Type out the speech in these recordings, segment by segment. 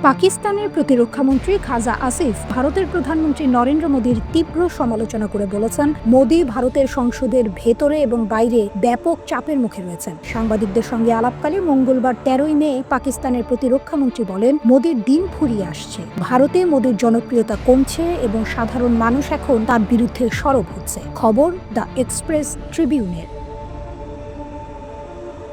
পাকিস্তানের প্রতিরক্ষামন্ত্রী খাজা আসিফ ভারতের প্রধানমন্ত্রী নরেন্দ্র মোদীর তীব্র সমালোচনা করে বলেছেন, মোদী ভারতের সংসদের ভেতরে এবং বাইরে ব্যাপক চাপের মুখে রয়েছেন। সাংবাদিকদের সঙ্গে আলাপকালে মঙ্গলবার 13ই মে পাকিস্তানের প্রতিরক্ষামন্ত্রী বলেন, মোদীর দিন ফুরিয়ে আসছে। ভারতে মোদীর জনপ্রিয়তা কমছে এবং সাধারণ মানুষ এখন তার বিরুদ্ধে সরব হচ্ছে। খবর দ্য এক্সপ্রেস ট্রিবিউনের।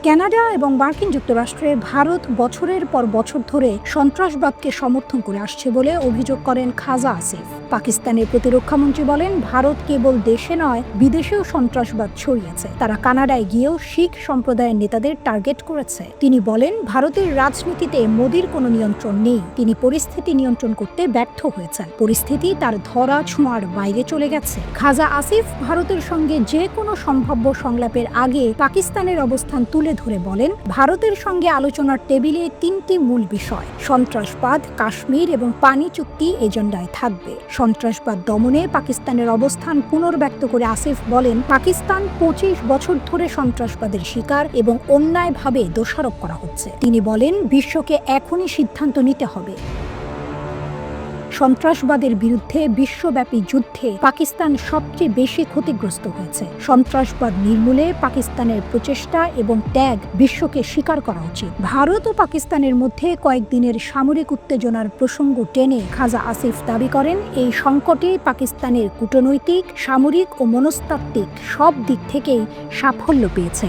কানাডা এবং মার্কিন যুক্তরাষ্ট্রে ভারত বছরের পর বছর ধরে সন্ত্রাসবাদকে সমর্থন করে আসছে বলে অভিযোগ করেন খাজা আসিফ। পাকিস্তানের প্রতিরক্ষামন্ত্রী বলেন, ভারত কেবল দেশে নয় বিদেশেও সন্ত্রাসবাদ ছড়িয়েছে। তারা কানাডায় গিয়েও শিখ সম্প্রদায়ের নেতাদের টার্গেট করেছে। তিনি বলেন, ভারতের রাজনীতিতে মোদীর কোনো নিয়ন্ত্রণ নেই। তিনি পরিস্থিতি নিয়ন্ত্রণ করতে ব্যর্থ হয়েছেন। পরিস্থিতি তার ধরা ছোঁয়ার বাইরে চলে গেছে। খাজা আসিফ ভারতের সঙ্গে যে কোনো সম্ভাব্য সংলাপের আগে পাকিস্তানের অবস্থান তুলে ধরে বলেন, ভারতের সঙ্গে আলোচনার টেবিলে 3টি মূল বিষয় সন্ত্রাসবাদ, কাশ্মীর এবং পানি চুক্তি এজেন্ডায় থাকবে। সন্ত্রাসবাদ দমনে পাকিস্তানের অবস্থান পুনর্ব্যক্ত করে আসিফ বলেন, পাকিস্তান 25 বছর ধরে সন্ত্রাসবাদের শিকার এবং অন্যায়ভাবে দোষারোপ করা হচ্ছে। তিনি বলেন, বিশ্বকে এখনই সিদ্ধান্ত নিতে হবে। সন্ত্রাসবাদের বিরুদ্ধে বিশ্বব্যাপী যুদ্ধে পাকিস্তান সবচেয়ে বেশি ক্ষতিগ্রস্ত হয়েছে। সন্ত্রাসবাদ নির্মূলে পাকিস্তানের প্রচেষ্টা এবং ত্যাগ বিশ্বকে স্বীকার করা উচিত। ভারত ও পাকিস্তানের মধ্যে কয়েকদিনের সামরিক উত্তেজনার প্রসঙ্গ টেনে খাজা আসিফ দাবি করেন, এই সংকটে পাকিস্তানের কূটনৈতিক, সামরিক ও মনস্তাত্ত্বিক সব দিক থেকেই সাফল্য পেয়েছে।